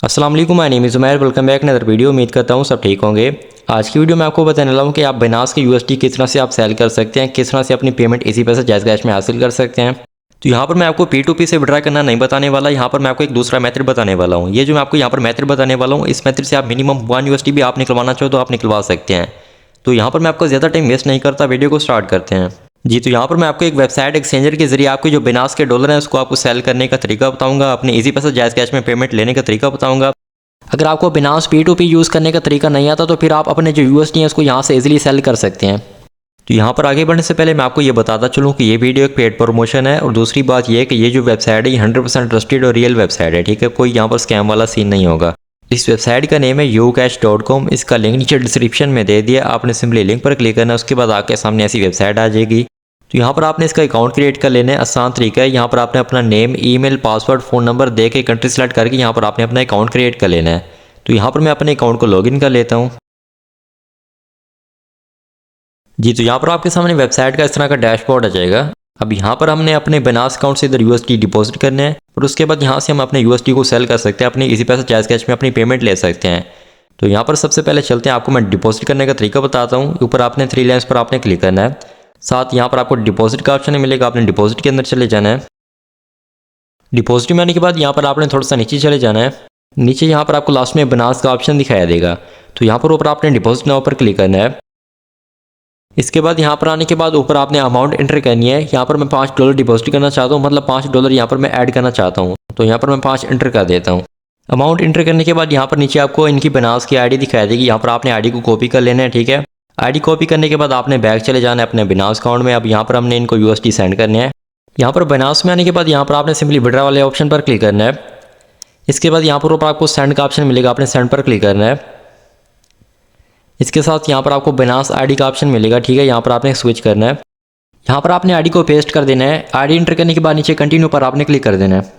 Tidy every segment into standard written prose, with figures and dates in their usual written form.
अस्सलाम वालेकुम, my name is Umair. Welcome back another video. उम्मीद करता हूँ सब ठीक होंगे। आज की वीडियो में आपको बताने वाला हूँ कि आप बाइनेंस के यूएसडी किस तरह से आप सेल कर सकते हैं, किस तरह से अपनी पेमेंट इसी पैसे जायज़ कैश में हासिल कर सकते हैं। तो यहाँ पर मैं आपको P2P से विड्रा करना नहीं बताने वाला, यहाँ पर मैं आपको एक दूसरा मेथड बताने वाला हूँ। ये जो मैं आपको यहाँ पर मेथड बताने वाला हूँ, इस मेथड से आप मिनिमम 1 यूएसडी भी आप निकलवाना चाहो तो आप निकलवा सकते हैं। तो यहाँ पर मैं आपको ज़्यादा टाइम वेस्ट नहीं करता, वीडियो को स्टार्ट करते हैं। जी, तो यहाँ पर मैं आपको एक वेबसाइट एक्सचेंजर के जरिए आपके जो बाइनेंस के डॉलर हैं उसको आपको सेल करने का तरीका बताऊँगा, अपने इजी पैसा जायज़ कैश में पेमेंट लेने का तरीका बताऊँगा। अगर आपको बाइनेंस P2P यूज़ करने का तरीका नहीं आता तो फिर आप अपने जो यूएसडी हैं उसको यहाँ से इजीली सेल कर सकते हैं। तो यहाँ पर आगे बढ़ने से पहले मैं आपको ये बताता चलूँ कि ये वीडियो एक पेड प्रमोशन है, और दूसरी बात ये है कि ये जो वेबसाइट है ये 100% ट्रस्टेड और रियल वेबसाइट है, ठीक है। कोई यहाँ पर स्कैम वाला सीन नहीं होगा। इस वेबसाइट का नेम है ucash.com। इसका लिंक नीचे डिस्क्रिप्शन में दे दिया, आपने सिंपली लिंक पर क्लिक करना है, उसके बाद आपके सामने ऐसी वेबसाइट आ जाएगी। तो यहाँ पर आपने इसका अकाउंट क्रिएट कर लेना है। आसान तरीका है, यहाँ पर आपने अपना name, email, password, phone number दे के कंट्री सेलेक्ट करके यहाँ पर आपने अपना अकाउंट क्रिएट कर लेना है। तो यहाँ पर मैं अपने अकाउंट को लॉगिन कर लेता हूँ। जी, तो यहाँ पर आपके सामने वेबसाइट का इस तरह का डैशबोर्ड आ जाएगा। अब यहाँ पर हमने अपने बाइनेंस अकाउंट से इधर यूएसडी डिपॉजिट करने हैं, और उसके बाद यहाँ से हम अपने यूएसडी को सेल कर सकते हैं, अपनी इजी पैसा जायज़ कैश में अपनी पेमेंट ले सकते हैं। तो यहाँ पर सबसे पहले चलते हैं, आपको मैं डिपॉजिट करने का तरीका बताता हूँ। ऊपर आपने 3 लाइन्स पर आपने क्लिक करना है, साथ यहाँ पर आपको डिपॉजिट का ऑप्शन मिलेगा, आपने डिपॉजिट के अंदर चले जाना है। डिपॉजिट में आने के बाद यहाँ पर आपने थोड़ा सा नीचे चले जाना है। नीचे यहाँ पर आपको लास्ट में बाइनेंस का ऑप्शन दिखाया देगा, तो यहाँ पर ऊपर आपने डिपॉजिट नाउ पर क्लिक करना है। इसके बाद यहाँ पर आने के बाद ऊपर आपने अमाउंट एंटर करनी है। यहाँ पर मैं $5 डिपॉजिट करना चाहता हूँ, मतलब $5 यहाँ पर मैं ऐड करना चाहता हूँ, तो यहाँ पर मैं 5 एंटर कर देता हूँ। अमाउंट एंटर करने के बाद यहाँ पर नीचे आपको इनकी बाइनेंस की आईडी दिखाई देगी, यहाँ पर आपने आईडी को कॉपी कर लेना है, ठीक है। आईडी कॉपी करने के बाद आपने बैक चले जाना है अपने बाइनेंस अकाउंट में। अब यहाँ पर हमने इनको यूएसडी सेंड करने हैं। यहाँ पर बाइनेंस में आने के बाद यहाँ पर आपने सिंपली विड्रा वाले ऑप्शन पर क्लिक करना है। इसके बाद यहाँ पर ऊपर आपको सेंड का ऑप्शन मिलेगा, आपने सेंड पर क्लिक करना है। इसके साथ यहाँ पर आपको बाइनेंस आईडी का ऑप्शन मिलेगा, ठीक है। यहाँ पर आपने स्विच करना है। यहाँ पर आपने आईडी को पेस्ट कर देना है। आईडी एंटर करने के बाद नीचे कंटिन्यू पर आपने क्लिक कर देना है।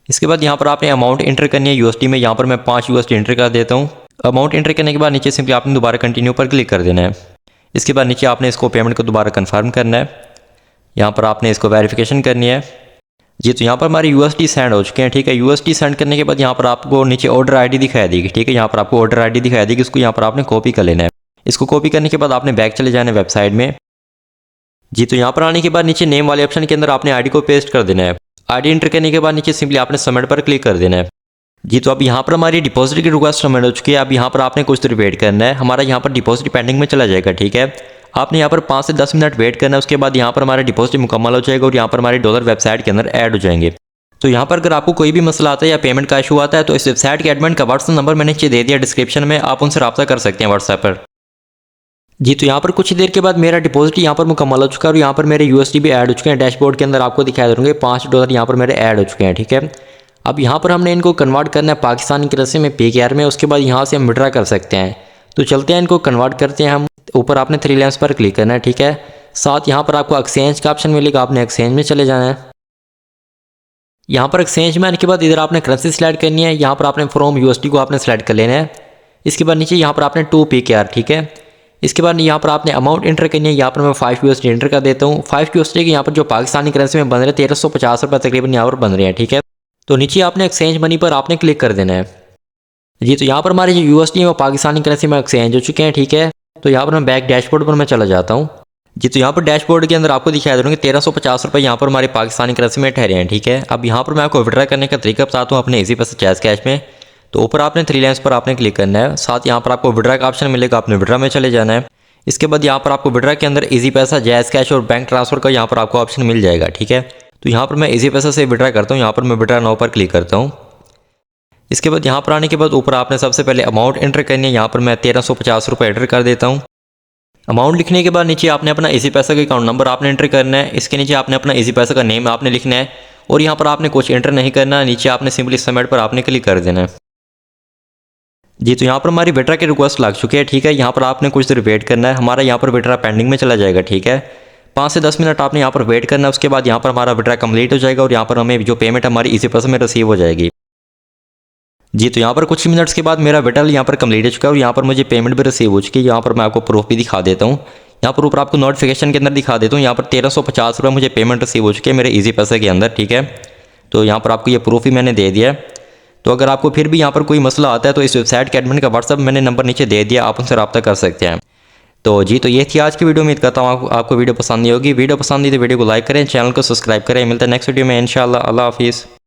इसके बाद यहाँ पर आपने अमाउंट एंटर करनी है यूएसडी में। यहाँ पर मैं 5 यूएसडी एंटर कर देता हूँ। अमाउंट एंटर करने के बाद नीचे सिंपली आपने दोबारा कंटिन्यू पर क्लिक कर देना है। इसके बाद नीचे आपने इसको पेमेंट को दोबारा कन्फर्म करना है। यहाँ पर आपने इसको वेरिफिकेशन करनी है। जी, तो यहाँ पर हमारे यूएसडी सेंड हो चुके हैं, ठीक है। यूएसडी सेंड करने के बाद यहाँ पर आपको नीचे ऑर्डर आईडी दिखाई देगी, ठीक है। यहाँ पर आपको ऑर्डर आईडी दिखाई देगी, इसको यहाँ पर आपने कॉपी कर लेना है। इसको कॉपी करने के बाद आपने बैक चले जाना है वेबसाइट में। जी, तो यहाँ पर आने के बाद नीचे नेम वाले ऑप्शन के अंदर आपने आईडी को पेस्ट कर देना है। आईडी एंटर करने के बाद नीचे सिंपली आपने सबमिट पर क्लिक कर देना है। जी, तो अब यहाँ पर हमारी डिपॉजिट की रिक्वेस्ट सबमिट हो चुकी है। अब यहाँ पर आपने कुछ देर वेट करना है, हमारा यहाँ पर डिपॉजिट पेंडिंग में चला जाएगा, ठीक है। आपने यहाँ पर 5 से 10 मिनट वेट करना है। उसके बाद यहाँ पर हमारा डिपॉजिट मुकम्मल हो जाएगा और यहाँ पर हमारे डॉलर वेबसाइट के अंदर ऐड हो जाएंगे। तो यहाँ पर अगर आपको कोई भी मसला आता है या पेमेंट का इशू आता है तो इस वेबसाइट के एडमिन का व्हाट्सएप नंबर मैंने नीचे दे दिया डिस्क्रिप्शन में, आप उनसे रब्ता कर सकते हैं व्हाट्सएप पर। जी, तो यहाँ पर कुछ ही देर के बाद मेरा डिपॉजिट यहाँ पर मुकम्मल हो चुका है और यहाँ पर मेरे यूएसडी भी ऐड हो चुके हैं। डैशबोर्ड के अंदर आपको दिखाई देंगे $5 यहाँ पर मेरे ऐड हो चुके हैं, ठीक है। अब यहाँ पर हमने इनको कन्वर्ट करना है पाकिस्तानी करेंसी में PKR में, उसके बाद यहाँ से हम विड्रा कर सकते हैं। तो चलते हैं, इनको कन्वर्ट करते हैं हम। ऊपर आपने 3 लाइन्स पर क्लिक करना है, ठीक है। साथ यहाँ पर आपको एक्सचेंज का ऑप्शन मिलेगा, आपने एक्सचेंज में चले जाना है। यहाँ पर एक्सचेंज में आने के बाद इधर आपने करेंसी सेलेक्ट करनी है। यहाँ पर आपने फ्रॉम यूएसडी को आपने सेलेक्ट कर लेना है। इसके बाद नीचे यहाँ पर आपने 2 PKR, ठीक है। इसके बाद यहाँ पर आपने अमाउंट एंटर करनी है। यहाँ पर मैं 5 यूएसडी एंटर कर देता हूँ। 5 यूएसडी के यहाँ पर जो पाकिस्तानी करेंसी में बन रहे हैं ₹1350 तकरीबन यहाँ पर बन रहे हैं, ठीक है। तो नीचे आपने एक्सचेंज मनी पर आपने क्लिक कर देना है। जी, तो यहाँ पर हमारे जो यूएसडी है वो पाकिस्तानी करेंसी में एक्सचेंज हो चुके हैं, ठीक है। तो यहाँ पर मैं बैक डैशबोर्ड पर मैं चला जाता हूँ। जी, तो यहाँ पर डैशबोर्ड के अंदर आपको दिखाई देंगे ₹1350 यहाँ पर हमारे पाकिस्तानी करेंसी में ठहरे हैं, ठीक है। अब यहाँ पर मैं आपको विड्रा करने का तरीका बताता हूँ अपने इजी पैसा जायज़ कैश में। तो ऊपर आपने 3 लाइन्स पर आपने क्लिक करना है। साथ यहाँ पर आपको विड्रा का ऑप्शन मिलेगा, आपने विड्रा में चले जाना है। इसके बाद यहाँ पर आपको विड्रा के अंदर इजी पैसा, जायज़ कैश और बैंक ट्रांसफर का यहाँ पर आपको ऑप्शन मिल जाएगा, ठीक है। तो यहाँ पर मैं इजी पैसा से विड्रा करता हूँ। यहाँ पर मैं विड्रा नाउ पर क्लिक करता हूँ। इसके बाद यहाँ पर आने के बाद ऊपर आपने सबसे पहले अमाउंट एंटर करनी है। यहाँ पर मैं ₹1350 एंटर कर देता हूँ। अमाउंट लिखने के बाद नीचे आपने अपना इजी पैसा का अकाउंट नंबर आपने एंटर करना है। इसके नीचे आपने अपना इजी पैसा का नेम आपने लिखना है और यहाँ पर आपने कुछ एंटर नहीं करना। नीचे आपने सिंपली सबमिट पर आपने क्लिक कर देना है। जी, तो यहाँ पर हमारी विड्रा की रिक्वेस्ट लग चुकी है, ठीक है। यहाँ पर आपने कुछ देर वेट करना है, हमारा यहाँ पर विड्रा पेंडिंग में चला जाएगा, ठीक है। 5 से 10 मिनट आपने यहाँ पर वेट करना है। उसके बाद यहाँ पर हमारा विड्रा कंप्लीट हो जाएगा और यहाँ पर हमें जो पेमेंट हमारी इजी पैसा में रिसीव हो जाएगी। जी, तो यहाँ पर कुछ ही मिनट्स के बाद मेरा विड्रॉल यहाँ पर कंप्लीट हो चुका है और यहाँ पर मुझे पेमेंट भी रिसीव हो चुकी है। यहाँ पर मैं आपको प्रूफ भी दिखा देता हूँ। यहाँ पर ऊपर आपको नोटिफिकेशन के अंदर दिखा देता हूँ। यहाँ पर ₹1350 मुझे पेमेंट रिसीव हो चुकी है मेरे इजी पैसा के अंदर, ठीक है। तो यहाँ पर आपको ये प्रूफ ही मैंने दे दिया है। तो अगर आपको फिर भी यहाँ पर कोई मसला आता है तो इस वेबसाइट के एडमिन का व्हाट्सअप मैंने नंबर नीचे दे दिया, आप उनसे रब्ता कर सकते हैं। तो जी, तो ये थी आज की वीडियो। उम्मीद करता हूँ आपको वीडियो पसंद नहीं होगी। वीडियो पसंद नहीं तो वीडियो को लाइक करें, चैनल को सब्सक्राइब करें। मिलता है नेक्स्ट वीडियो में इंशाल्लाह। अल्लाह हाफिज़।